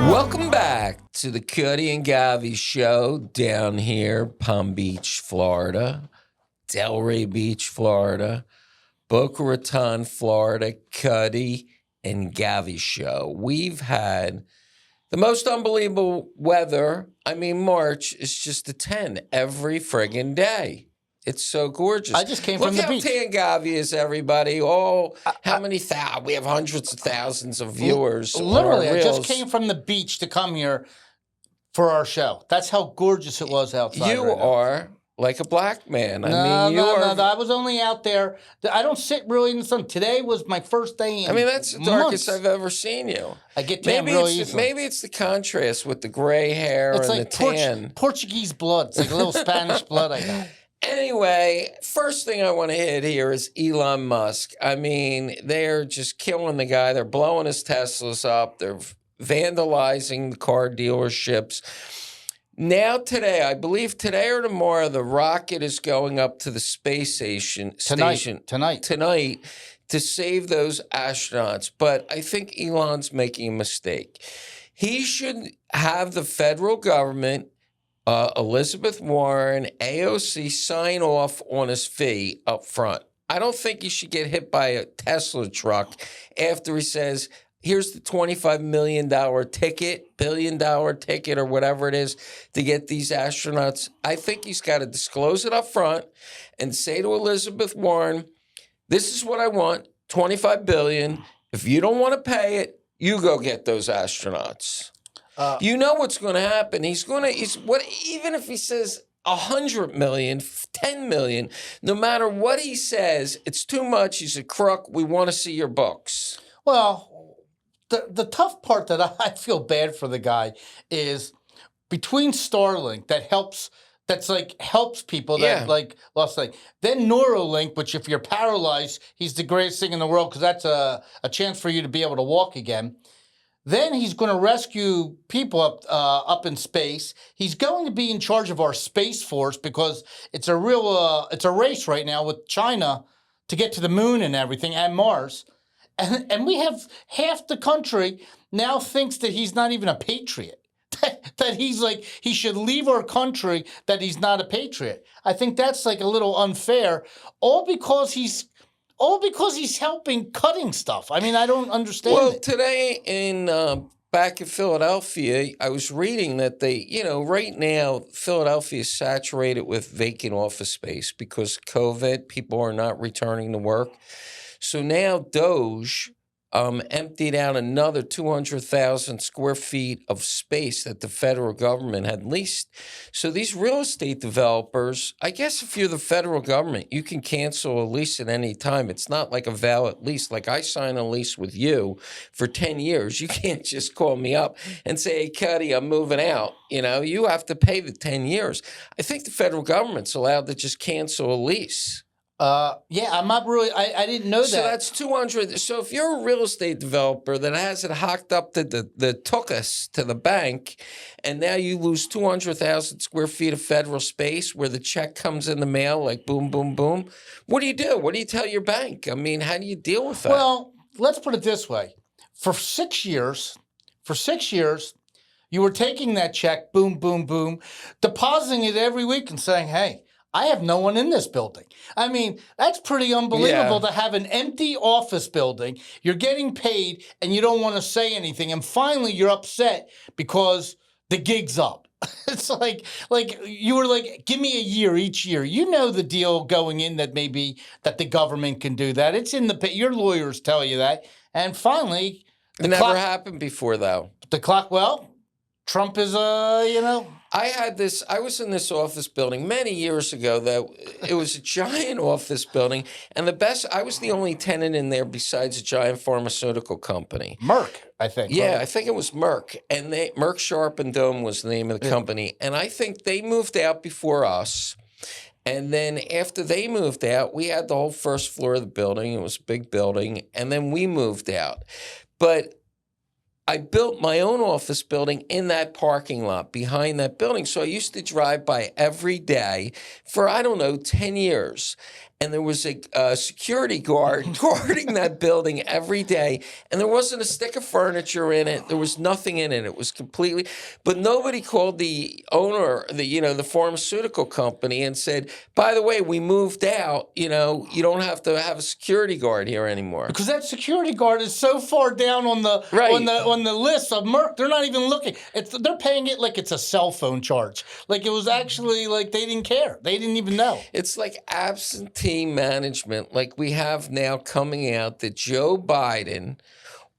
Welcome back to the Cutty and Govy show down here, Palm Beach, Florida, Delray Beach, Florida, Boca Raton, Florida, Cutty and Govy show. We've had the most unbelievable weather. I mean, March is just a 10 every friggin' day. It's so gorgeous. I just came from the beach. Look how Govy is, everybody. Oh, how many thousands? We have hundreds of thousands of viewers. Literally, I just came from the beach to come here for our show. That's how gorgeous it was outside. You are like a black man. No, I was only out there. I don't sit really in the sun. Today was my first day in that's the darkest I've ever seen you. I get tan really easily. Maybe it's the contrast with the gray hair and like the tan. Portuguese blood. It's like a little Spanish blood I got. Anyway, first thing I want to hit here is Elon Musk. I mean, they're just killing the guy. They're blowing his Teslas up. They're vandalizing the car dealerships. Now today, I believe today or tomorrow, the rocket is going up to the space station tonight to save those astronauts. But I think Elon's making a mistake. He should have the federal government, Elizabeth Warren, AOC sign off on his fee up front. I don't think he should get hit by a Tesla truck after he says, here's the $25 million ticket, billion-dollar ticket, or whatever it is to get these astronauts. I think he's got to disclose it up front and say to Elizabeth Warren, this is what I want, $25 billion. If you don't want to pay it, you go get those astronauts. You know what's going to happen. Even if he says 100 million, 10 million, no matter what he says, it's too much. He's a crook. We want to see your books. Well, the tough part that I feel bad for the guy is between Starlink that helps people that lost leg. Then Neuralink, which if you're paralyzed, he's the greatest thing in the world because that's a chance for you to be able to walk again. Then he's going to rescue people up in space. He's going to be in charge of our Space Force because it's a race right now with China to get to the moon and everything and Mars. And we have half the country now thinks that he's not even a patriot. That he's like, he should leave our country, that he's not a patriot. I think that's like a little unfair, all because he's helping cutting stuff. I mean, I don't understand it. Well, today back in Philadelphia, I was reading that right now, Philadelphia is saturated with vacant office space because COVID, people are not returning to work. So now Doge emptied out another 200,000 square feet of space that the federal government had leased. So these real estate developers, I guess if you're the federal government, you can cancel a lease at any time. It's not like a valid lease. Like I sign a lease with you for 10 years. You can't just call me up and say, hey, Cutty, I'm moving out. You have to pay the 10 years. I think the federal government's allowed to just cancel a lease. I'm not really, I didn't know that. So that's 200. So if you're a real estate developer that has it hocked up to the tuchus to the bank, and now you lose 200,000 square feet of federal space where the check comes in the mail like boom, boom, boom, what do you do? What do you tell your bank? I mean, how do you deal with that? Well, let's put it this way. For 6 years, you were taking that check, boom, boom, boom, depositing it every week and saying, hey, I have no one in this building. I mean, that's pretty unbelievable to have an empty office building. You're getting paid and you don't want to say anything. And finally, you're upset because the gig's up. It's like you were like, give me a year each year. You know the deal going in that maybe that the government can do that. It's in your lawyers tell you that. And finally, it never happened before, though. Trump is, I was in this office building many years ago that it was a giant office building. And I was the only tenant in there besides a giant pharmaceutical company. Merck, I think. Yeah, right? I think it was Merck. And Merck Sharp and Dome was the name of the company. And I think they moved out before us. And then after they moved out, we had the whole first floor of the building. It was a big building. And then we moved out. But I built my own office building in that parking lot behind that building. So I used to drive by every day for, 10 years. and there was a security guard guarding that building every day, and there wasn't a stick of furniture in it. There was nothing in it. It was completely, but nobody called the owner, the pharmaceutical company, and said, by the way, we moved out. You don't have to have a security guard here anymore. Because that security guard is so far down on the on the list of Merck, they're not even looking. They're paying it like it's a cell phone charge. Like it was actually like they didn't care. They didn't even know. It's like absentee management, like we have now coming out that Joe Biden,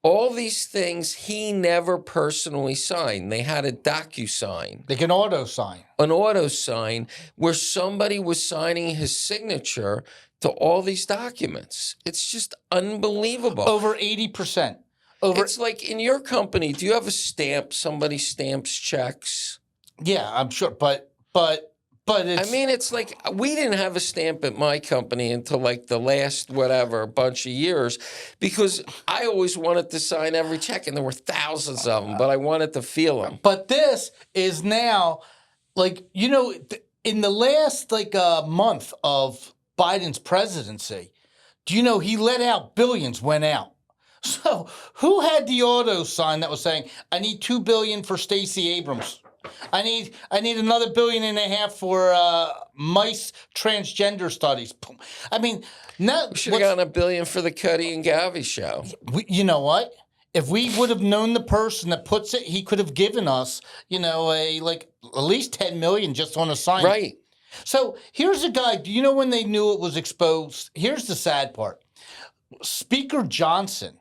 all these things he never personally signed. They had a DocuSign. Like an auto sign. An auto sign where somebody was signing his signature to all these documents. It's just unbelievable. Over 80%. It's like in your company, do you have a stamp? Somebody stamps checks? Yeah, I'm sure. But it's... I mean, it's like we didn't have a stamp at my company until like the last bunch of years, because I always wanted to sign every check, and there were thousands of them, but I wanted to feel them. But this is now, like, in the last month of Biden's presidency, do you know he let out billions went out? So who had the auto sign that was saying, I need $2 billion for Stacey Abrams? I need another $1.5 billion for mice transgender studies. I mean, now we should have gotten $1 billion for the Cutty and Govy show. You know what? If we would have known the person that puts it, he could have given us, at least $10 million just on a sign. Right. So here's a guy. Do you know when they knew it was exposed? Here's the sad part. Speaker Johnson.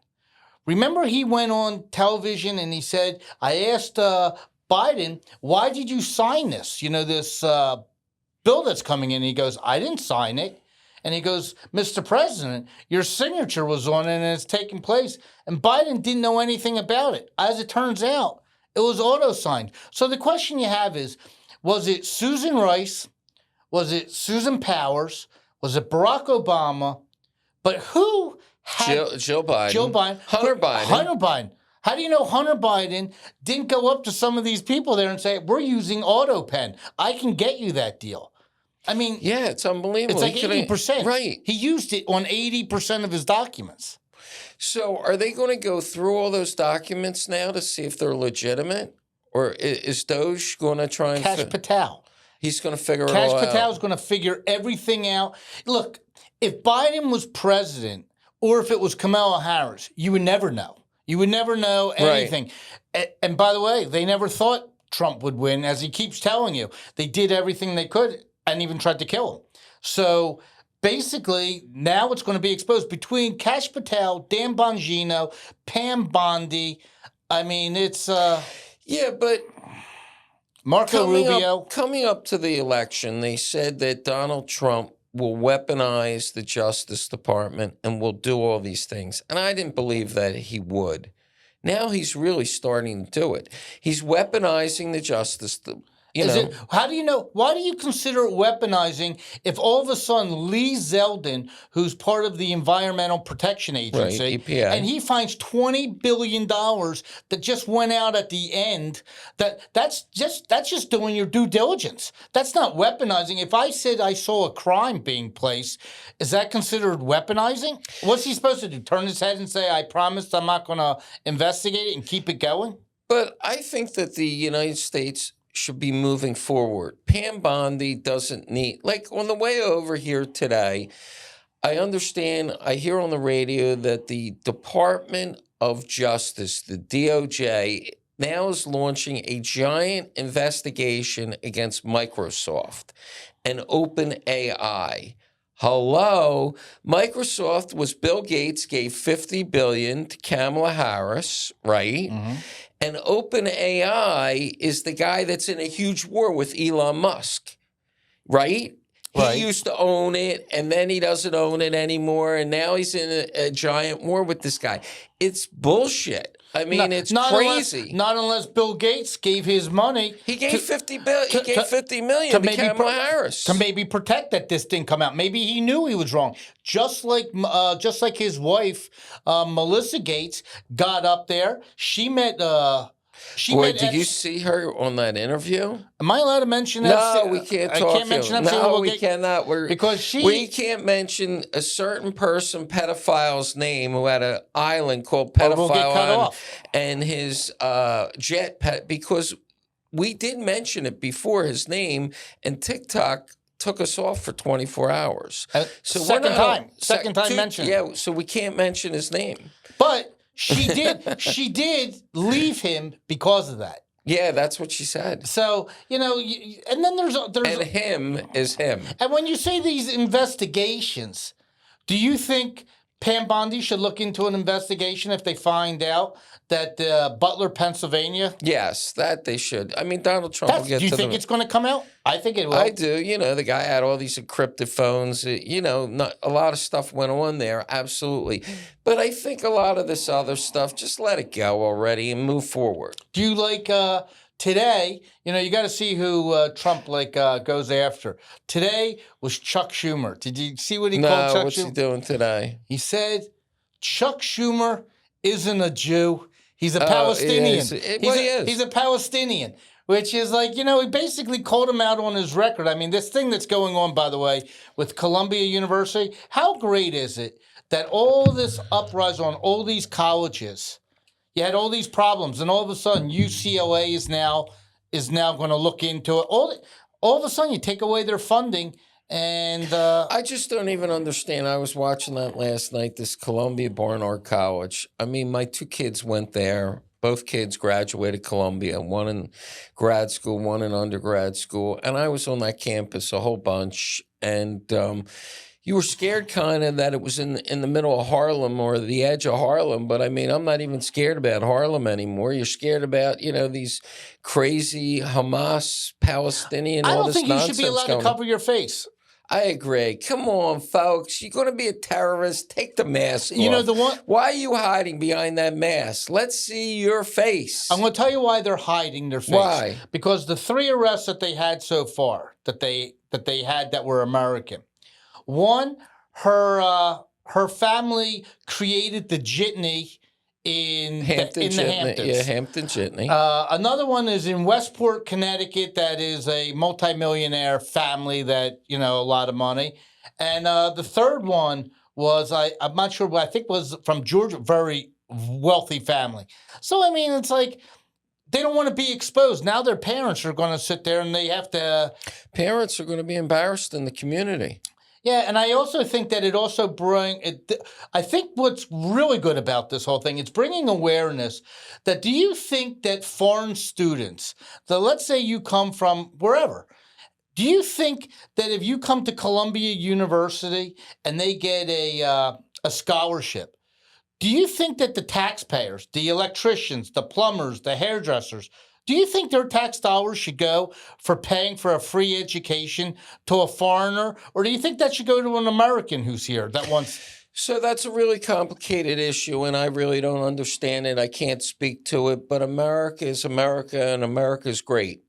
Remember, he went on television and he said, I asked Biden, why did you sign this? This bill that's coming in. And he goes, I didn't sign it. And he goes, Mr. President, your signature was on it and it's taking place. And Biden didn't know anything about it. As it turns out, it was auto-signed. So the question you have is, was it Susan Rice? Was it Susan Powers? Was it Barack Obama? But who had... Joe Biden. Joe Biden. Hunter Biden. Hunter Biden. How do you know Hunter Biden didn't go up to some of these people there and say, we're using AutoPen. I can get you that deal. I mean... Yeah, it's unbelievable. It's like 80%. Right. He used it on 80% of his documents. So are they going to go through all those documents now to see if they're legitimate? Or is Doge going to try and... Kash Patel. He's going to figure it all out. Kash Patel is going to figure everything out. Look, if Biden was president or if it was Kamala Harris, you would never know. You would never know anything. Right. And by the way, they never thought Trump would win, as he keeps telling you. They did everything they could and even tried to kill him. So basically, now it's going to be exposed between Kash Patel, Dan Bongino, Pam Bondi. I mean, it's... yeah, but... Marco Rubio. Coming up to the election, they said that Donald Trump will weaponize the Justice Department and will do all these things. And I didn't believe that he would. Now he's really starting to do it. He's weaponizing the Justice Department. How do you know? Why do you consider it weaponizing if all of a sudden Lee Zeldin, who's part of the Environmental Protection Agency, right, EPA, and he finds $20 billion that just went out at the end, that's just doing your due diligence. That's not weaponizing. If I said I saw a crime being placed, is that considered weaponizing? What's he supposed to do? Turn his head and say, I promised I'm not going to investigate it and keep it going? But I think that the United States should be moving forward. Pam Bondi doesn't need, like on the way over here today, I understand, I hear on the radio that the Department of Justice, the DOJ, now is launching a giant investigation against Microsoft and OpenAI. Hello, Microsoft was Bill Gates gave $50 billion to Kamala Harris, right? Mm-hmm. And OpenAI is the guy that's in a huge war with Elon Musk, right? He used to own it, and then he doesn't own it anymore, and now he's in a giant war with this guy. It's bullshit. I mean, it's crazy. Not unless Bill Gates gave his money. He gave $50 million to Kamala Harris to maybe protect that this didn't come out. Maybe he knew he was wrong. Just like his wife, Melissa Gates, got up there. She met She Boy, met did you Epstein. see her on that interview? Am I allowed to mention No, Epstein? we can't I talk. can't mention Epstein. No, We'll we get- cannot. because we can't mention a certain person, pedophile's name, who had an island called Pedophile we'll get cut Island, off. and his jet pet, because we did mention it before, his name, and TikTok took us off for 24 hours. So second time mentioning. Yeah, so we can't mention his name. But she did leave him because of that. Yeah, that's what she said. So, and then there's and him is him. And when you say these investigations, do you think Pam Bondi should look into an investigation if they find out that Butler, Pennsylvania? Yes, that they should. I mean, Donald Trump will get do you think it's going to come out? I think it will. I do. The guy had all these encrypted phones. Not a lot of stuff went on there. Absolutely. But I think a lot of this other stuff, just let it go already and move forward. Do you like today? You got to see who Trump goes after. Today was Chuck Schumer. Did you see what he called Chuck Schumer? No, what's he doing today? He said Chuck Schumer isn't a Jew. He's a Palestinian. Yeah, he's a Palestinian, which is he basically called him out on his record. I mean, this thing that's going on, by the way, with Columbia University, how great is it that all this uprising on all these colleges, you had all these problems, and all of a sudden UCLA is now going to look into it. All of a sudden you take away their funding. And I just don't even understand. I was watching that last night, this Columbia Barnard College. I mean, my two kids went there. Both kids graduated Columbia, one in grad school, one in undergrad school. And I was on that campus a whole bunch. And you were scared kind of that it was in the middle of Harlem or the edge of Harlem. But I mean, I'm not even scared about Harlem anymore. You're scared about, these crazy Hamas, Palestinian, all this nonsense. I don't think you should be allowed to cover your face. I agree. Come on, folks. You're going to be a terrorist. Take the mask off. Why are you hiding behind that mask? Let's see your face. I'm going to tell you why they're hiding their face. Why? Because the 3 arrests that they had so far, that they had that were American. One, her family created the jitney in the Hamptons. Yeah, Hampton Jitney. Another one is in Westport, Connecticut. That is a multimillionaire family that, a lot of money. And the third one was, I'm not sure, but I think was from Georgia, very wealthy family. So, I mean, it's like they don't want to be exposed. Now their parents are going to sit there and they have to. Parents are going to be embarrassed in the community. Yeah, and I also think that it also I think what's really good about this whole thing, it's bringing awareness that do you think that foreign students, let's say you come from wherever, do you think that if you come to Columbia University and they get a scholarship, do you think that the taxpayers, the electricians, the plumbers, the hairdressers, do you think their tax dollars should go for paying for a free education to a foreigner? Or do you think that should go to an American who's here that wants... So that's a really complicated issue, and I really don't understand it. I can't speak to it, but America is America, and America's great.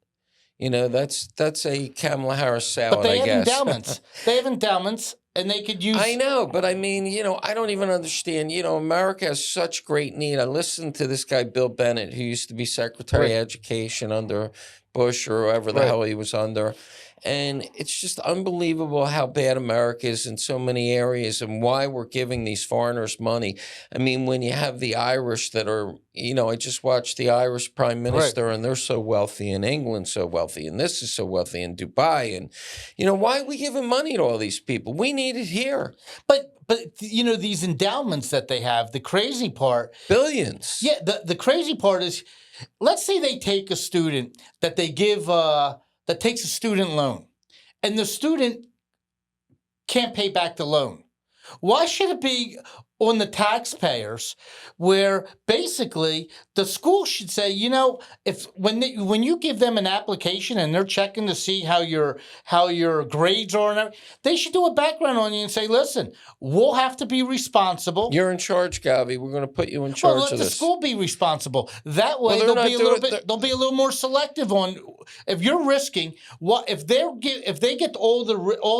That's a Kamala Harris salad, but they have endowments. They have endowments, and they could use... I know, but I mean, I don't even understand. America has such great need. I listened to this guy, Bill Bennett, who used to be Secretary of Education under Bush or whoever the hell he was under. And it's just unbelievable how bad America is in so many areas and why we're giving these foreigners money. I mean, when you have the Irish that are, I just watched the Irish Prime Minister and they're so wealthy, and England's so wealthy, and this is so wealthy, in Dubai. And, why are we giving money to all these people? We need it here. But these endowments that they have, the crazy part... Billions. Yeah, the crazy part is, let's say they take a student that they give... that takes a student loan, and the student can't pay back the loan. Why should it be on the taxpayers where basically the school should say, if when you give them an application and they're checking to see how your grades are and everything, they should do a background on you and say, listen, we'll have to be responsible. You're in charge, Govy. We're going to put you in charge of this. Let the school be responsible. That way they'll be a little more selective on if you're risking if they get all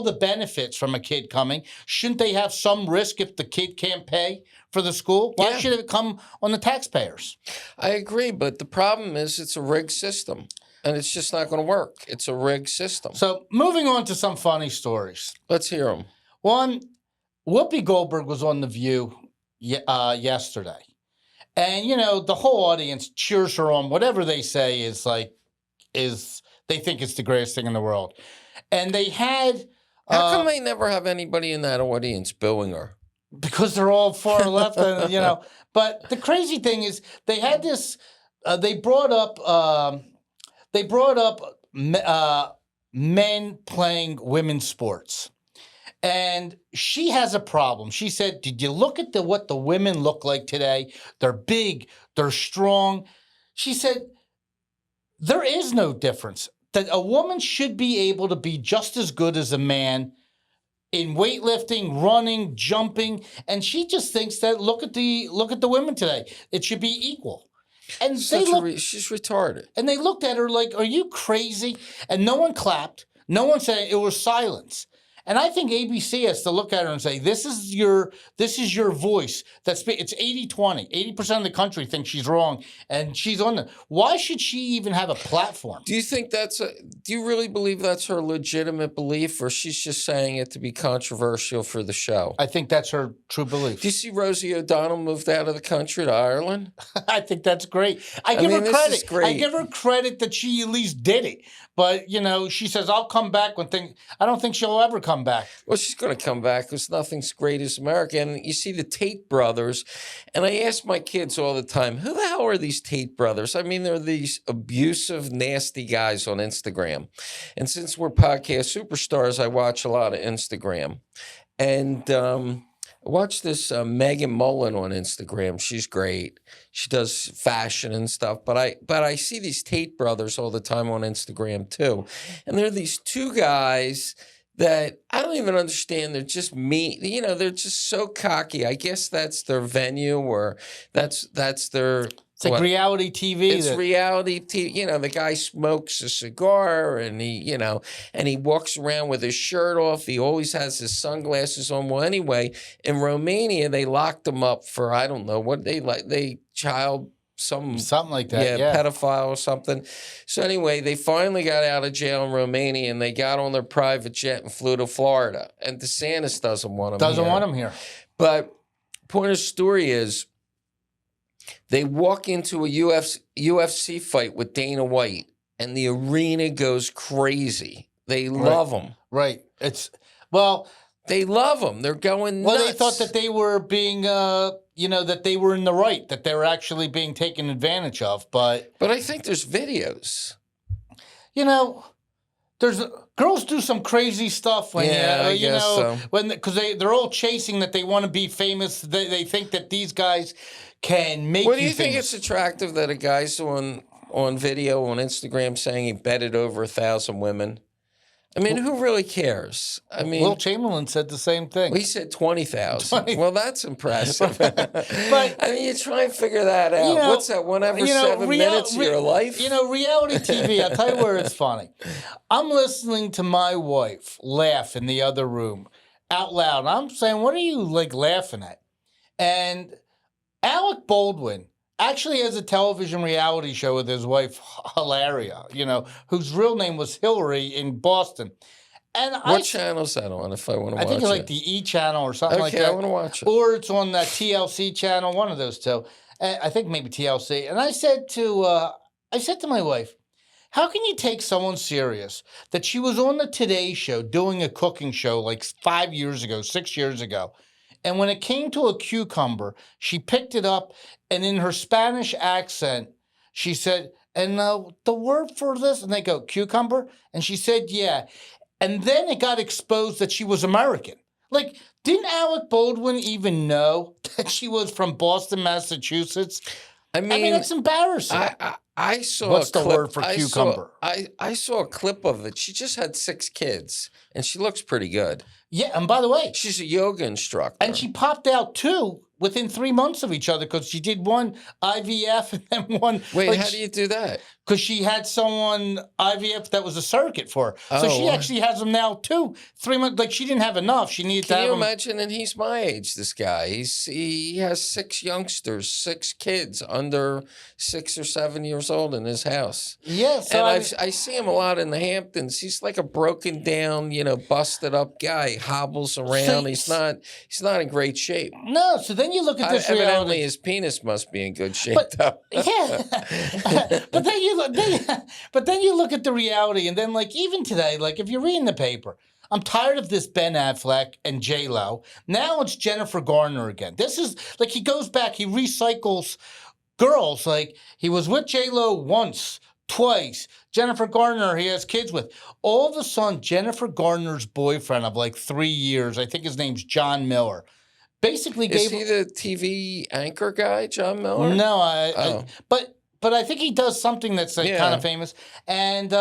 the benefits from a kid coming, shouldn't they have some risk if the kid can't pay for the school? Why Yeah. should it come on the taxpayers? I agree, but the problem is it's a rigged system, and it's just not going to work. It's a rigged system. So moving on to some funny stories. Let's hear them. One, Whoopi Goldberg was on The View yesterday. And, you know, the whole audience cheers her on. Whatever they say is they think it's the greatest thing in the world. And they had... How come they never have anybody in that audience booing her? Because they're all far left, and, you know. But the crazy thing is they had this... they brought up men playing women's sports. And she has a problem. She said, did you look at what the women look like today? They're big. They're strong. She said, there is no difference. That a woman should be able to be just as good as a man in weightlifting, running, jumping. And she just thinks that look at the women today. It should be equal. And she's retarded. And they looked at her like, are you crazy? And no one clapped. No one said, it was silence. And I think ABC has to look at her and say, this is your voice. It's 80-20. 80% of the country thinks she's wrong, and she's on the... Why should she even have a platform? Do you think do you really believe that's her legitimate belief, or she's just saying it to be controversial for the show? I think that's her true belief. Do you see Rosie O'Donnell moved out of the country to Ireland? I think that's great. I give her credit. I give her credit that she at least did it. But, you know, she says, I'll come back when things... I don't think she'll ever come back. Well, she's going to come back because nothing's great as America. And you see the Tate brothers, and I ask my kids all the time, who the hell are these Tate brothers? I mean, they're these abusive, nasty guys on Instagram. And since we're podcast superstars, I watch a lot of Instagram. And I watch this Megan Mullen on Instagram. She's great. She does fashion and stuff. But I see these Tate brothers all the time on Instagram too. And they're these two guys that I don't even understand. They're just mean. You know, they're just so cocky. I guess that's their venue, or that's their... It's like reality TV. It's reality TV. You know, the guy smokes a cigar, and he walks around with his shirt off. He always has his sunglasses on. Well, anyway, in Romania, they locked him up for, I don't know, what something like that. Yeah, pedophile or something. So anyway, they finally got out of jail in Romania, and they got on their private jet and flew to Florida. And DeSantis doesn't want them here. But point of the story is, they walk into a UFC fight with Dana White, and the arena goes crazy. They love him. Right. They love him. They're going nuts. Well, they thought that they were being, that they were in the right, that they were actually being taken advantage of. But I think there's videos. You know, girls do some crazy stuff when because they're all chasing that they want to be famous. They think that these guys can make. What do you think it's attractive that a guy's on video on Instagram saying he betted over 1,000 women? I mean, who really cares? I mean, Will Chamberlain said the same thing. Well, he said 20,000. Well, that's impressive. But I mean, you try and figure that out. What's that? 1 every 7 minutes of your life? You know, reality TV. I'll tell you where it's funny. I'm listening to my wife laugh in the other room out loud. And I'm saying, "What are you laughing at?" And Alec Baldwin actually has a television reality show with his wife, Hilaria, whose real name was Hillary in Boston. And what channel's that on, if I want to watch it? I think it's like the E channel or something like that. Okay, I want to watch it. Or it's on that TLC channel, one of those two. I think maybe TLC. And I said to my wife, how can you take someone serious that she was on the Today Show doing a cooking show like 5 years ago, 6 years ago, and when it came to a cucumber, she picked it up, and in her Spanish accent, she said, and the word for this, and they go, cucumber? And she said, yeah. And then it got exposed that she was American. Like, didn't Alec Baldwin even know that she was from Boston, Massachusetts? I mean, that's embarrassing. I saw What's a the clip. word for cucumber? I saw a clip of it. She just had 6 kids, and she looks pretty good. Yeah, and by the way, She's a yoga instructor. and she popped out 2 within 3 months of each other because she did one IVF and then one. Wait, like, how do you do that? Because she had someone IVF that was a surrogate for her. So she actually has them now 2, 3 months. Like she didn't have enough. She needed to have Can you them. imagine? And he's my age, this guy. He has 6 youngsters, 6 kids under 6 or 7 years old in his house. Yeah, so And I see him a lot in the Hamptons. He's like a broken down, busted up guy. He hobbles around. He's not in great shape. No, so then you look at this Evidently, reality. his penis must be in good shape, though. Yeah, but then you look at the reality, and then like even today, like if you're reading the paper, I'm tired of this Ben Affleck and J Lo. Now it's Jennifer Garner again. This is like he goes back, he recycles girls. Like he was with J Lo once, twice. Jennifer Garner, he has kids with. All of a sudden, Jennifer Garner's boyfriend of like 3 years, I think his name's John Miller, basically Is he the TV anchor guy, John Miller? No, but I think he does something that's like kind of famous. And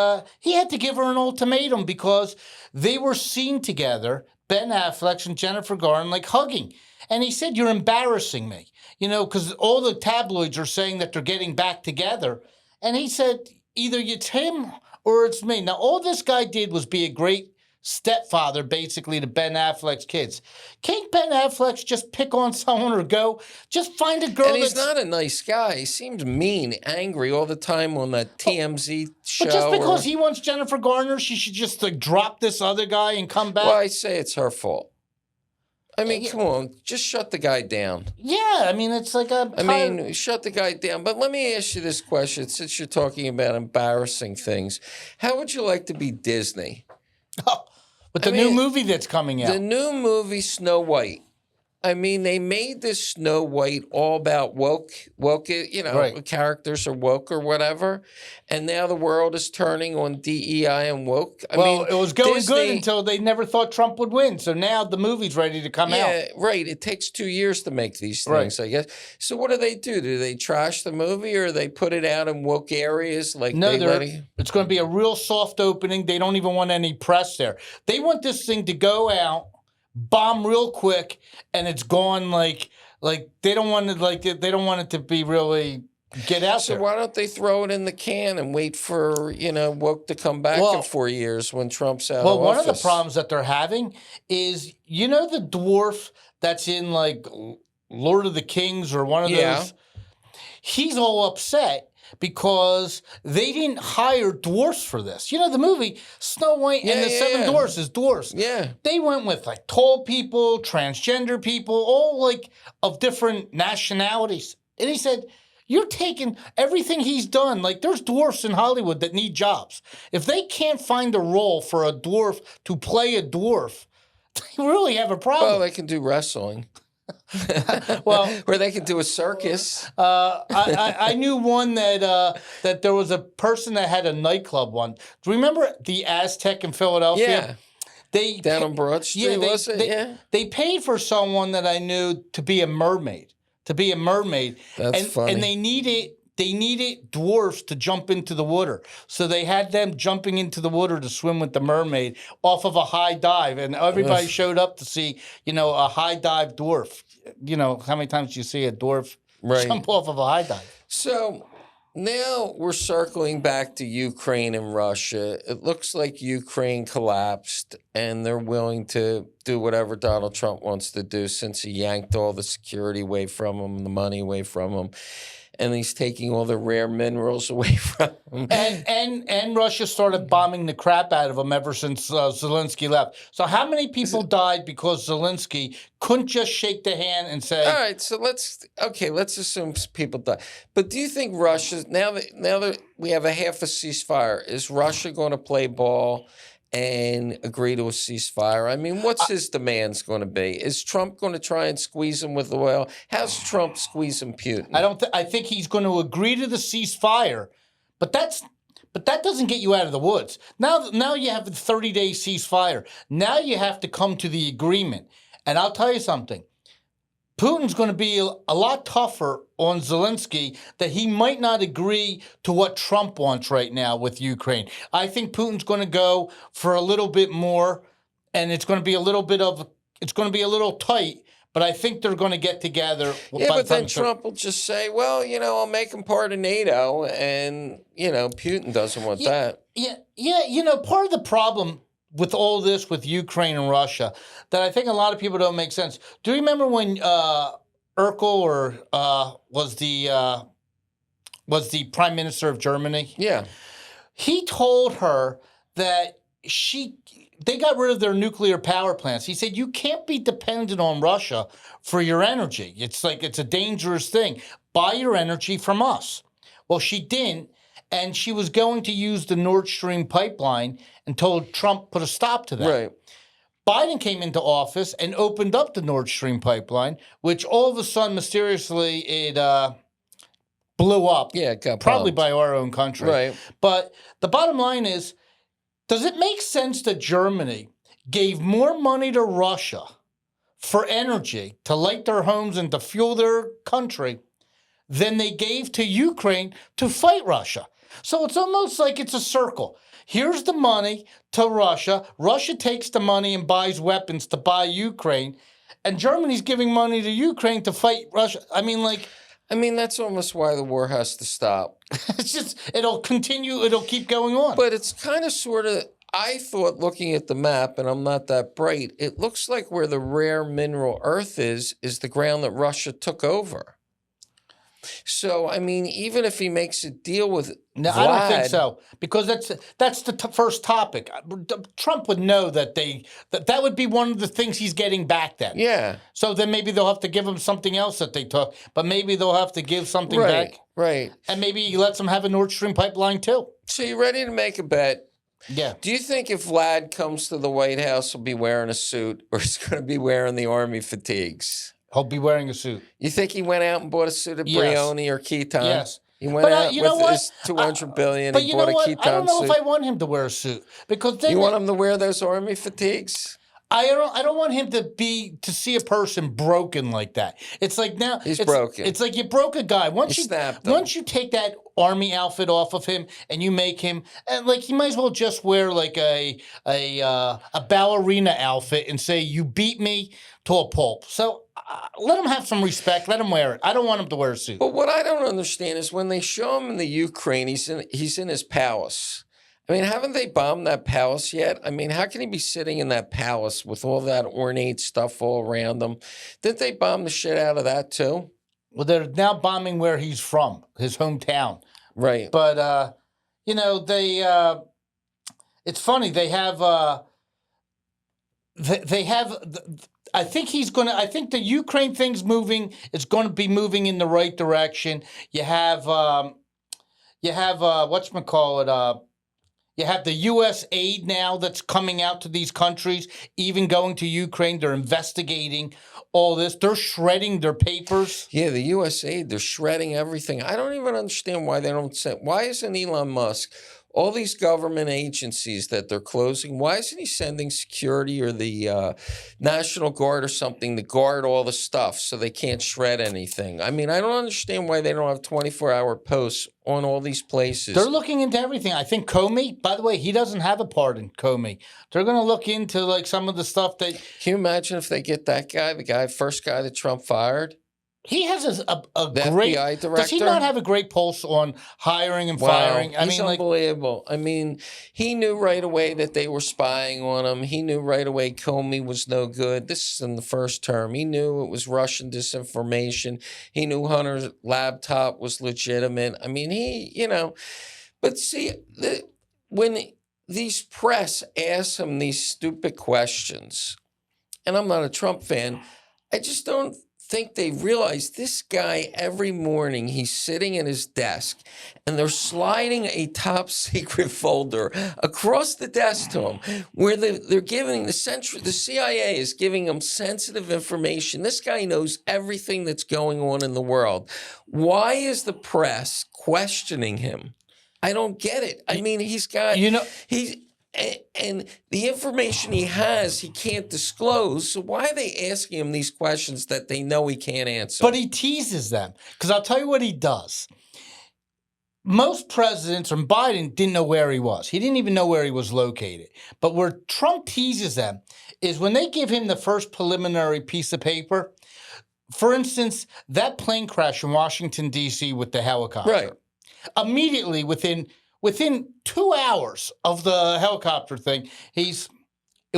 he had to give her an ultimatum because they were seen together, Ben Affleck and Jennifer Garner, like hugging. And he said, "You're embarrassing me," because all the tabloids are saying that they're getting back together. And he said, "Either it's him or it's me." Now, all this guy did was be a great stepfather, basically, to Ben Affleck's kids. Can't Ben Affleck just pick on someone or just find a girl? And he's not a nice guy. He seems mean, angry all the time on that TMZ show. But just because he wants Jennifer Garner, she should just like drop this other guy and come back? Well, I say it's her fault. I mean, come on, just shut the guy down. Yeah, I mean, it's like shut the guy down. But let me ask you this question, since you're talking about embarrassing things. How would you like to be Disney? With the new movie that's coming out. The new movie, Snow White. I mean, they made this Snow White all about woke, Right. characters are woke or whatever. And now the world is turning on DEI and woke. It was going good until they never thought Trump would win. So now the movie's ready to come out. Yeah, right. It takes 2 years to make these things, I guess. So what do? Do they trash the movie or they put it out in woke areas? Like no, it's going to be a real soft opening. They don't even want any press there. They want this thing to go out, bomb real quick, and it's gone. Like they don't want it to be really get out there. So why don't they throw it in the can and wait for woke to come back in 4 years when Trump's out of office? Well, one of the problems that they're having is the dwarf that's in like Lord of the Kings or one of those. He's all upset because they didn't hire dwarfs for this. The movie Snow White and the Seven Dwarfs is dwarfs. Yeah. They went with like tall people, transgender people, all like of different nationalities. And he said, "You're taking everything he's done. Like there's dwarfs in Hollywood that need jobs. If they can't find a role for a dwarf to play a dwarf, they really have a problem." Well, they can do wrestling. Well, or they could do a circus. I knew one that there was a person that had a nightclub one. Do you remember the Aztec in Philadelphia? Yeah. Down on Broad Street, was it? They paid for someone that I knew to be a mermaid. That's funny. And they needed dwarfs to jump into the water. So they had them jumping into the water to swim with the mermaid off of a high dive. And everybody showed up to see, a high dive dwarf. How many times do you see a dwarf jump off of a high dive? So now we're circling back to Ukraine and Russia. It looks like Ukraine collapsed and they're willing to do whatever Donald Trump wants to do since he yanked all the security away from him, the money away from him. And he's taking all the rare minerals away from him. And Russia started bombing the crap out of them ever since Zelensky left. So how many people died because Zelensky couldn't just shake the hand and say... All right, so let's assume people died. But do you think Russia, now that we have a half a ceasefire, is Russia going to play ball and agree to a ceasefire? I mean, what's his demands going to be? Is Trump going to try and squeeze him with oil? How's Trump squeezing Putin? I think he's going to agree to the ceasefire, but that doesn't get you out of the woods. Now you have a 30-day ceasefire. Now you have to come to the agreement. And I'll tell you something. Putin's going to be a lot tougher on Zelensky, that he might not agree to what Trump wants right now with Ukraine. I think Putin's going to go for a little bit more, and it's going to be a little tight, but I think they're going to get together. Yeah, but then Trump will just say, well, I'll make him part of NATO, and, Putin doesn't want that. Yeah, part of the problem with all this with Ukraine and Russia that I think a lot of people don't make sense. Do you remember when Urkel was the prime minister of Germany? Yeah. He told her that they got rid of their nuclear power plants. He said, you can't be dependent on Russia for your energy. It's a dangerous thing. Buy your energy from us. Well, she didn't. And she was going to use the Nord Stream pipeline until Trump put a stop to that. Right. Biden came into office and opened up the Nord Stream pipeline, which all of a sudden, mysteriously, it blew up. Yeah, it got probably bumped by our own country. Right. But the bottom line is, does it make sense that Germany gave more money to Russia for energy to light their homes and to fuel their country than they gave to Ukraine to fight Russia? So it's almost like it's a circle. Here's the money to Russia. Russia takes the money and buys weapons to buy Ukraine. And Germany's giving money to Ukraine to fight Russia. I mean, that's almost why the war has to stop. It's just, it'll continue. It'll keep going on. But it's kind of sort of, I thought, looking at the map, and I'm not that bright, it looks like where the rare mineral earth is the ground that Russia took over. So, even if he makes a deal with No, Vlad, I don't think so, because that's the first topic. Trump would know that that would be one of the things he's getting back then. Yeah. So then maybe they'll have to give him something else that they took, but maybe they'll have to give something back. Right. And maybe he lets them have a Nord Stream pipeline too. So you ready to make a bet? Yeah. Do you think if Vlad comes to the White House, he'll be wearing a suit, or he's going to be wearing the army fatigues? He'll be wearing a suit. You think he went out and bought a suit at Yes. Brioni or Keaton? Yes. He went out you know with what? his $200 billion But and you bought know a what? Keaton I don't know suit. if I want him to wear a suit, because then You want him to wear those army fatigues? I don't want him to see a person broken like that. It's like now He's broken. It's like you broke a guy. Once You snapped him. once you take that army outfit off of him and you make him, and like, he might as well just wear like a ballerina outfit and say, you beat me to a pulp. So let him have some respect. Let him wear it. I don't want him to wear a suit. But what I don't understand is when they show him in the Ukraine, he's in his palace. Haven't they bombed that palace yet? How can he be sitting in that palace with all that ornate stuff all around him? Didn't they bomb the shit out of that too? Well, they're now bombing where he's from, his hometown. Right. But, they, it's funny. They have, I think the Ukraine thing's moving. It's going to be moving in the right direction. You have whatchamacallit, you have the U.S. aid now that's coming out to these countries, even going to Ukraine. They're investigating all this. They're shredding their papers. Yeah, the U.S. aid, they're shredding everything. I don't even understand why they don't send. Why isn't Elon Musk, all these government agencies that they're closing, why isn't he sending security or the National Guard or something to guard all the stuff so they can't shred anything? I don't understand why they don't have 24-hour posts on all these places. They're looking into everything. I think Comey, by the way, he doesn't have a part in Comey. They're going to look into like some of the stuff that... Can you imagine if they get that guy, first guy that Trump fired? He has a the great... FBI director? Does he not have a great pulse on hiring and firing? He's unbelievable. He knew right away that they were spying on him. He knew right away Comey was no good. This is in the first term. He knew it was Russian disinformation. He knew Hunter's laptop was legitimate. But see, when these press ask him these stupid questions, and I'm not a Trump fan, I just don't think they realize this guy, every morning he's sitting at his desk and they're sliding a top secret folder across the desk to him where they're giving the CIA is giving him sensitive information. This guy knows everything that's going on in the world. Why is the press questioning him? I don't get it. He's got, And the information he has, he can't disclose. So why are they asking him these questions that they know he can't answer? But he teases them. Because I'll tell you what he does. Most presidents, and Biden didn't know where he was. He didn't even know where he was located. But where Trump teases them is when they give him the first preliminary piece of paper. For instance, that plane crash in Washington, D.C. with the helicopter. Right. Immediately, within 2 hours of the helicopter thing, it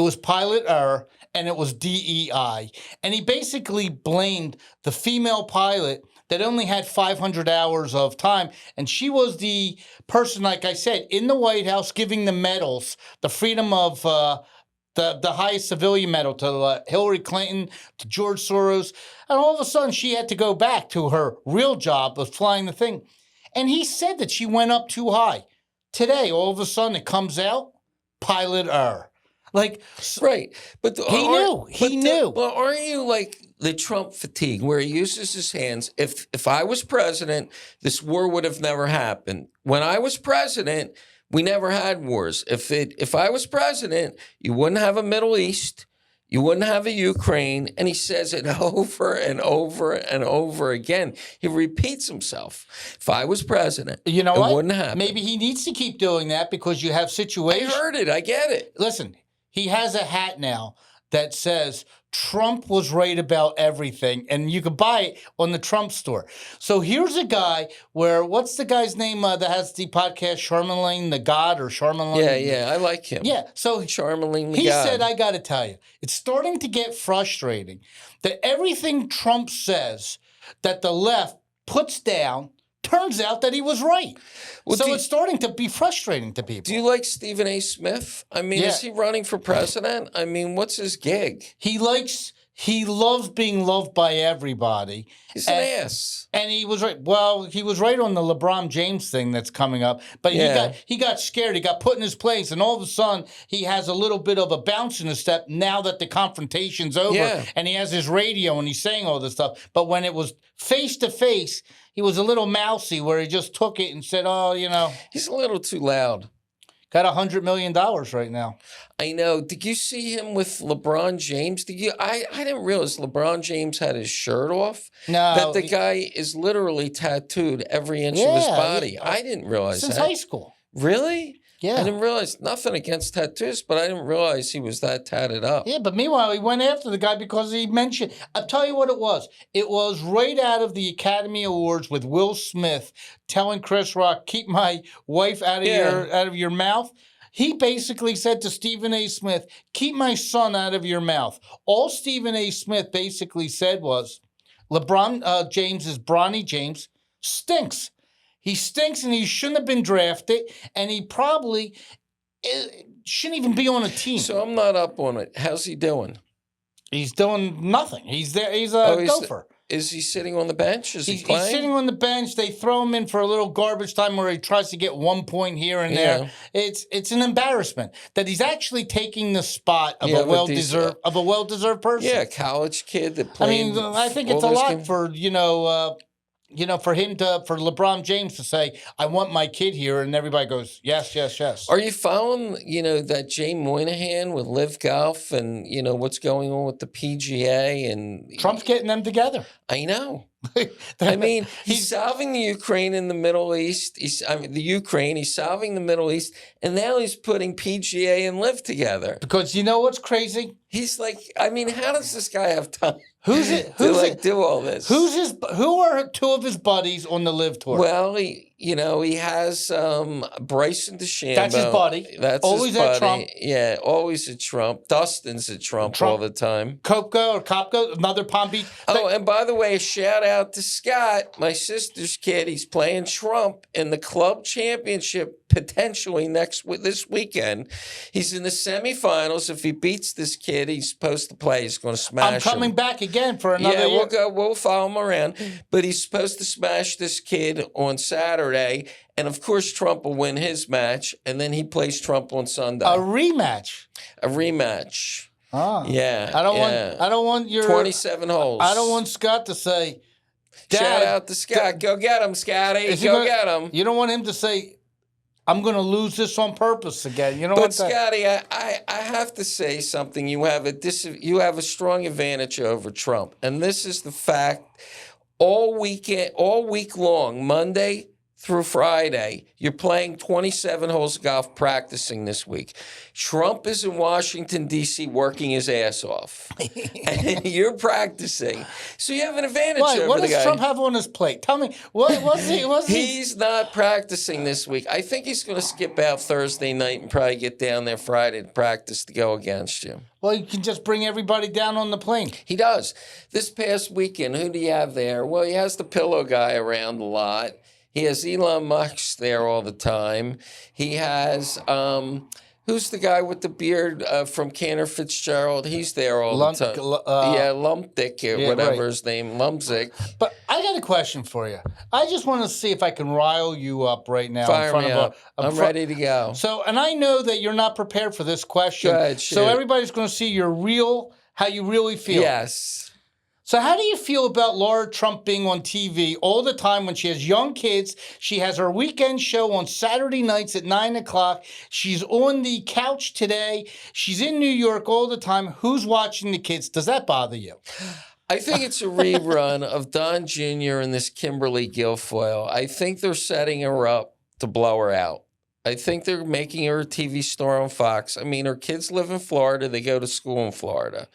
was pilot error and it was DEI. And he basically blamed the female pilot that only had 500 hours of time. And she was the person, like I said, in the White House giving the medals, the freedom of the highest civilian medal to Hillary Clinton, to George Soros. And all of a sudden, she had to go back to her real job of flying the thing. And he said that she went up too high. Today, all of a sudden, it comes out, pilot error. Like, right. But he knew. Well, aren't you like the Trump fatigue where he uses his hands? If I was president, this war would have never happened. When I was president, we never had wars. If I was president, you wouldn't have a Middle East. You wouldn't have a Ukraine. And he says it over and over and over again. He repeats himself. If I was president, you know what? Wouldn't happen. Maybe he needs to keep doing that because you have situations. I heard it. I get it. Listen, he has a hat now that says Trump was right about everything, and you can buy it on the Trump store. So here's a guy where, what's the guy's name that has the podcast, Charlemagne the God or Charlemagne? Yeah, I like him. Yeah, so Charlemagne the he God. said, I got to tell you, it's starting to get frustrating that everything Trump says that the left puts down, turns out that he was right. Well, so it's starting to be frustrating to people. Do you like Stephen A. Smith? I mean, is he running for president? I mean, what's his gig? He loves being loved by everybody. He's an ass. And he was right. Well, he was right on the LeBron James thing that's coming up. But he got scared. He got put in his place. And all of a sudden, he has a little bit of a bounce in his step now that the confrontation's over. Yeah. And he has his radio and he's saying all this stuff. But when it was face to face, he was a little mousy where he just took it and said, oh, you know. He's a little too loud. Got $100 million right now. I know. Did you see him with LeBron James? I didn't realize LeBron James had his shirt off. No. That the guy is literally tattooed every inch of his body. I didn't realize since that. Since high school. Really? Yeah. I didn't realize, nothing against tattoos, but I didn't realize he was that tatted up. Yeah, but meanwhile, he went after the guy because he mentioned, I'll tell you what it was. It was right out of the Academy Awards with Will Smith telling Chris Rock, keep my wife out of your mouth. He basically said to Stephen A. Smith, keep my son out of your mouth. All Stephen A. Smith basically said was, LeBron James's Bronny James stinks. He stinks and he shouldn't have been drafted, and he probably shouldn't even be on a team. So I'm not up on it. How's he doing? He's doing nothing. He's there. He's a gopher. Is he sitting on the bench? Is he playing? He's sitting on the bench. They throw him in for a little garbage time where he tries to get 1 point here and there. It's an embarrassment that he's actually taking the spot of a well-deserved person. Yeah, college kid that played. I mean, I think it's a lot for for LeBron James to say, I want my kid here, and everybody goes, yes, yes, yes. Are you following, that Jay Moynihan with Live Golf and, what's going on with the PGA? And Trump's getting them together. I know. I mean, he's solving the Ukraine in the Middle East. He's solving the Middle East, and now he's putting PGA and Live together. Because you know what's crazy? He's like, I mean, how does this guy have time? To do all this? Who are two of his buddies on the Live tour? Well, he has Bryson DeChambeau. That's his buddy. That's always his buddy. At Trump. Yeah, always at Trump. Dustin's at Trump all the time. Kopko, another Palm Beach. Oh, and by the way, a shout out to Scott, my sister's kid. He's playing Trump in the club championship potentially this weekend. He's in the semifinals. If he beats this kid, he's supposed to play. He's going to smash him. I'm coming back again for another year. We'll follow him around. But he's supposed to smash this kid on Saturday. And of course, Trump will win his match. And then he plays Trump on Sunday. A rematch. Oh. Yeah. I don't want your 27 holes. I don't want Scott to say, Dad, shout out to Scott. Go get him, Scotty. Go get him. You don't want him to say, I'm going to lose this on purpose again. You know But what? Scotty, I have to say something. You have a strong advantage over Trump, and this is the fact. All week long, Monday through Friday, you're playing 27 holes of golf, practicing this week. Trump is in Washington, D.C., working his ass off. And you're practicing. So you have an advantage over the guy. What does Trump have on his plate? Tell me, what's he? He's not practicing this week. I think he's going to skip out Thursday night and probably get down there Friday to practice to go against you. Well, you can just bring everybody down on the plane. He does. This past weekend, who do you have there? Well, he has the pillow guy around a lot. He has Elon Musk there all the time. He has, who's the guy with the beard from Cantor Fitzgerald? He's there all the time. Lumpdick, or whatever his name, Lumzik. But I got a question for you. I just want to see if I can rile you up right now. Fire me up. I'm ready to go. So, and I know that you're not prepared for this question. Go ahead, shoot. So everybody's going to see how you really feel. Yes. So how do you feel about Laura Trump being on TV all the time when she has young kids? She has her weekend show on Saturday nights at 9 o'clock. She's on the couch today. She's in New York all the time. Who's watching the kids? Does that bother you? I think it's a rerun of Don Jr. and this Kimberly Guilfoyle. I think they're setting her up to blow her out. I think they're making her a TV star on Fox. I mean, her kids live in Florida. They go to school in Florida.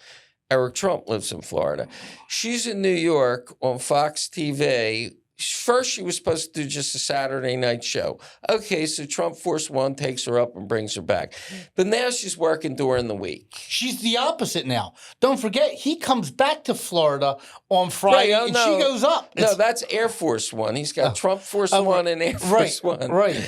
Eric Trump lives in Florida. She's in New York on Fox TV. First, she was supposed to do just a Saturday night show. Okay, so Trump Force One takes her up and brings her back. But now she's working during the week. She's the opposite now. Don't forget, he comes back to Florida on Friday, and she goes up. No, that's Air Force One. He's got Trump Force One and Air Force One. Right.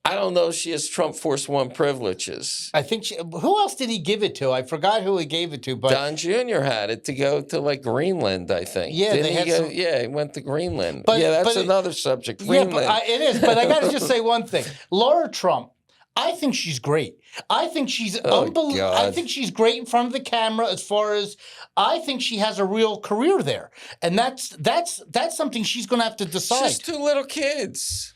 I don't know if she has Trump Force One privileges. I think who else did he give it to? I forgot who he gave it to. But Don Jr. had it to go to like Greenland, I think. Yeah, he went to Greenland. That's another subject. Greenland. Yeah, it is. But I got to just say one thing. Laura Trump, I think she's great. I think she's unbelievable. I think she's great in front of the camera. As far as I think she has a real career there, and that's something she's going to have to decide. She's two little kids.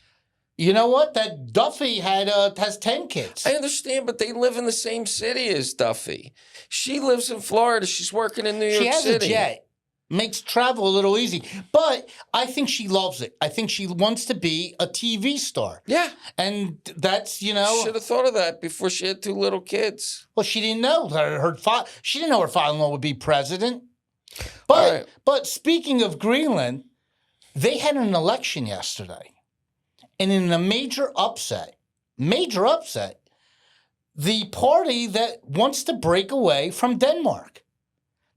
You know what? That Duffy has 10 kids. I understand, but they live in the same city as Duffy. She lives in Florida. She's working in New York City. She has a jet. Makes travel a little easy. But I think she loves it. I think she wants to be a TV star. Yeah. And that's, Should have thought of that before she had two little kids. Well, she didn't know. She didn't know her father-in-law would be president. But speaking of Greenland, they had an election yesterday. And in a major upset, the party that wants to break away from Denmark.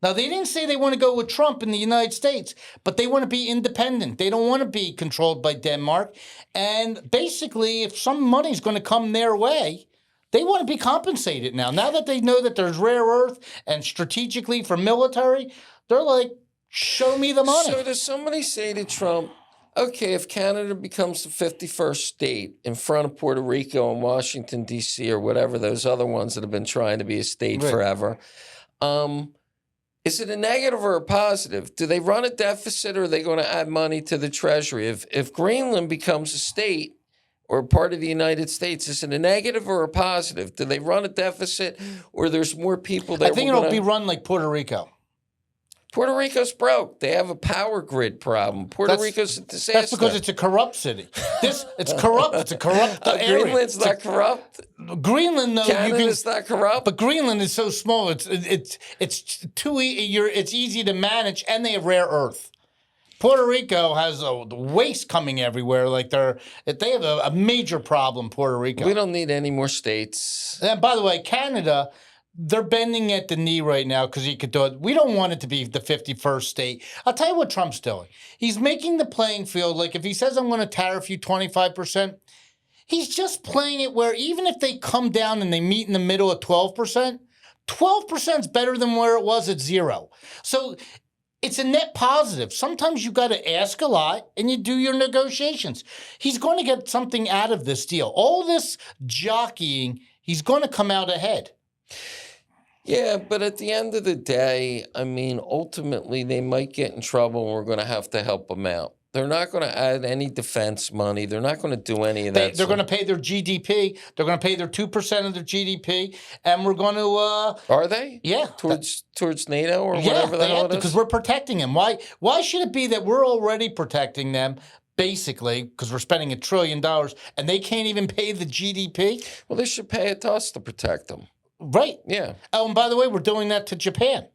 Now, they didn't say they want to go with Trump in the United States, but they want to be independent. They don't want to be controlled by Denmark. And basically, if some money's going to come their way, they want to be compensated now. Now that they know that there's rare earth and strategically for military, they're like, show me the money. So does somebody say to Trump, okay, if Canada becomes the 51st state in front of Puerto Rico and Washington, D.C., or whatever, those other ones that have been trying to be a state forever, is it a negative or a positive? Do they run a deficit, or are they going to add money to the Treasury? If Greenland becomes a state or part of the United States, is it a negative or a positive? Do they run a deficit, or there's more people there? I think it'll be run like Puerto Rico. Puerto Rico's broke. They have a power grid problem. Puerto Rico's a disaster. That's because it's a corrupt city. It's corrupt. It's a corrupt area. Greenland's not corrupt. Greenland, though, Canada's not corrupt. But Greenland is so small. It's easy to manage, and they have rare earth. Puerto Rico has waste coming everywhere. Like they have a major problem. Puerto Rico. We don't need any more states. And by the way, Canada. They're bending at the knee right now because he could do it. We don't want it to be the 51st state. I'll tell you what Trump's doing. He's making the playing field. Like if he says, I'm going to tariff you 25%, he's just playing it where even if they come down and they meet in the middle at 12%, 12% is better than where it was at 0. So it's a net positive. Sometimes you got to ask a lot and you do your negotiations. He's going to get something out of this deal. All this jockeying, he's going to come out ahead. Yeah, but at the end of the day, I mean, ultimately, they might get in trouble and we're going to have to help them out. They're not going to add any defense money. They're not going to do any of that. They're going to pay their GDP. They're going to pay their 2% of their GDP, and we're going to. Are they? Yeah. Towards NATO or whatever the hell it is? Because we're protecting them. Why should it be that we're already protecting them? Basically, because we're spending $1 trillion, and they can't even pay the GDP. Well, they should pay it to us to protect them. Right. Yeah. Oh, and by the way, we're doing that to Japan.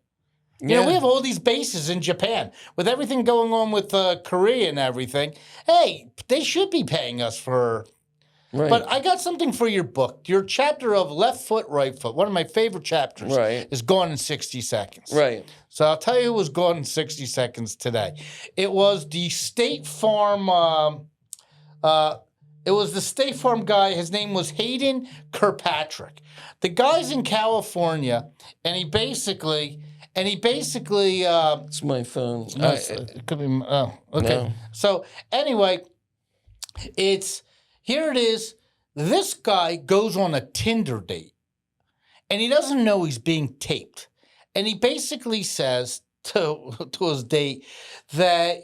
You know, we have all these bases in Japan. With everything going on with Korea and everything, hey, they should be paying us for... Right. But I got something for your book. Your chapter of Left Foot, Right Foot, one of my favorite chapters, is Gone in 60 Seconds. Right. So I'll tell you who was gone in 60 seconds today. It was the State Farm... it was the State Farm guy. His name was Hayden Kirkpatrick. The guy's in California, and he basically... It's my phone. it could be... Oh, okay. No. So, anyway, here it is. This guy goes on a Tinder date, and he doesn't know he's being taped. And he basically says to his date that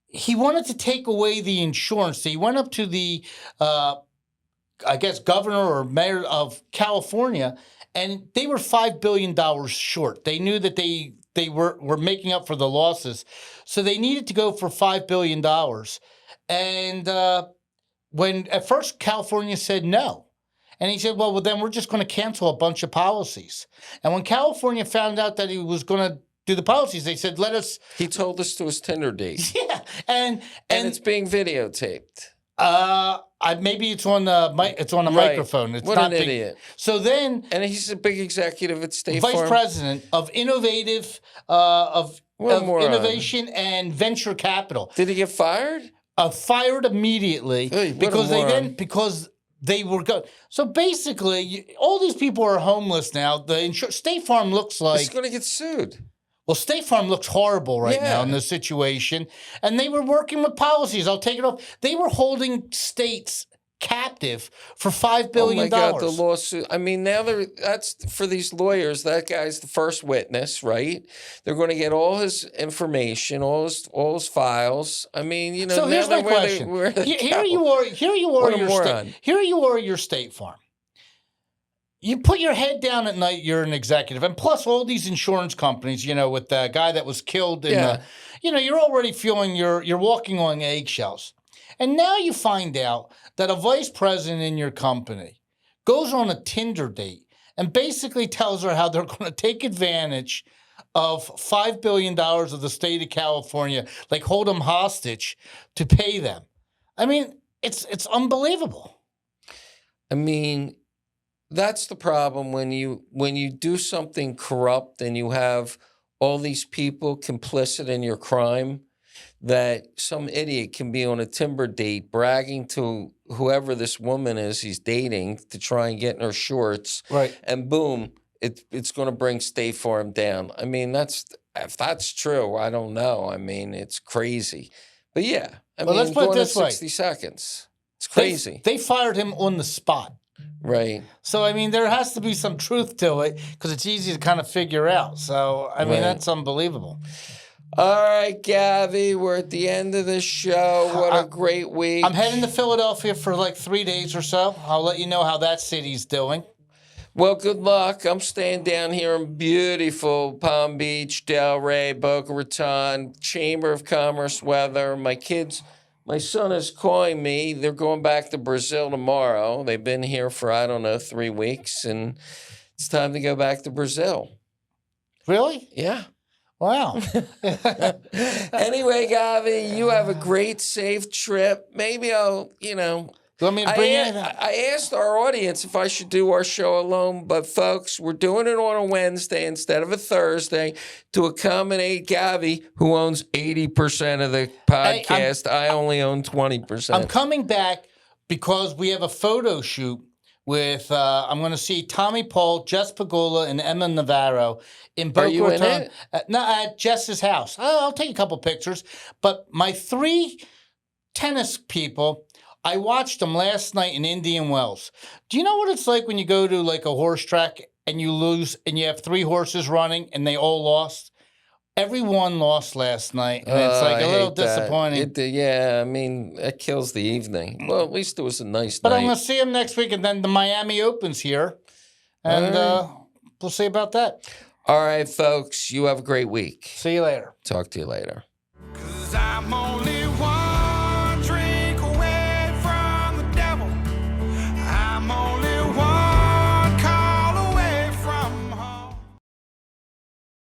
he wanted to take away the insurance. So he went up to the, I guess, governor or mayor of California, and they were $5 billion short. They knew that they were making up for the losses. So they needed to go for $5 billion. And when at first California said no. And he said, well, then we're just going to cancel a bunch of policies. And when California found out that he was going to do the policies, they said, let us... He told us to his Tinder date. Yeah. And it's being videotaped. Maybe it's on the microphone. It's what not an idiot. So then... And he's a big executive at State Vice Farm. President of innovation and venture capital. Did he get fired? Fired immediately because they were good. So basically, all these people are homeless now. State Farm looks like... He's going to get sued. Well, State Farm looks horrible right now in this situation. And they were working with policies. I'll take it off. They were holding states captive for $5 billion. Oh, my God, the lawsuit. I mean, now that's for these lawyers. That guy's the first witness, right? They're going to get all his information, all his files. I mean, you know. So here's my question. Here you are. Your State Farm. You put your head down at night, you're an executive. And plus all these insurance companies, you know, with the guy that was killed in you're already feeling you're walking on eggshells. And now you find out that a vice president in your company goes on a Tinder date and basically tells her how they're going to take advantage of $5 billion of the state of California, like hold them hostage to pay them. I mean, it's unbelievable. I mean, that's the problem when you do something corrupt and you have all these people complicit in your crime, that some idiot can be on a Tinder date bragging to whoever this woman is he's dating to try and get in her shorts. Right. And boom, it's going to bring State Farm down. I mean, if that's true, I don't know. I mean, it's crazy. But yeah, I mean, let's put it this way. 60 seconds. It's crazy. They fired him on the spot. Right. So, I mean, there has to be some truth to it because it's easy to kind of figure out. So, I mean, that's unbelievable. All right, Govy, we're at the end of the show. What a great week. I'm heading to Philadelphia for like 3 days or so. I'll let you know how that city's doing. Well, good luck. I'm staying down here in beautiful Palm Beach, Delray, Boca Raton, Chamber of Commerce weather. My son is calling me. They're going back to Brazil tomorrow. They've been here for, 3 weeks, and it's time to go back to Brazil. Really? Yeah. Wow. Anyway, Govy, you have a great, safe trip. Maybe I'll, You want me to bring I asked our audience if I should do our show alone, but folks, we're doing it on a Wednesday instead of a Thursday to accommodate Govy, who owns 80% of the podcast. I only own 20%. I'm coming back because we have a photo shoot with, I'm going to see Tommy Paul, Jess Pagola, and Emma Navarro in Boca Raton. Are you in it? No, at Jess's house. I'll take a couple pictures. But my 3 tennis people, I watched them last night in Indian Wells. Do you know what it's like when you go to like a horse track and you lose and you have 3 horses running and they all lost? everyone lost last night, and it's like I a little hate that. disappointing. Yeah, I mean, it kills the evening. Well, at least it was a nice But night. I'm going to see him next week, and then the Miami Open's here, and we'll see about that. All right, folks, you have a great week. See you later. Talk to you later. 'Cause I'm on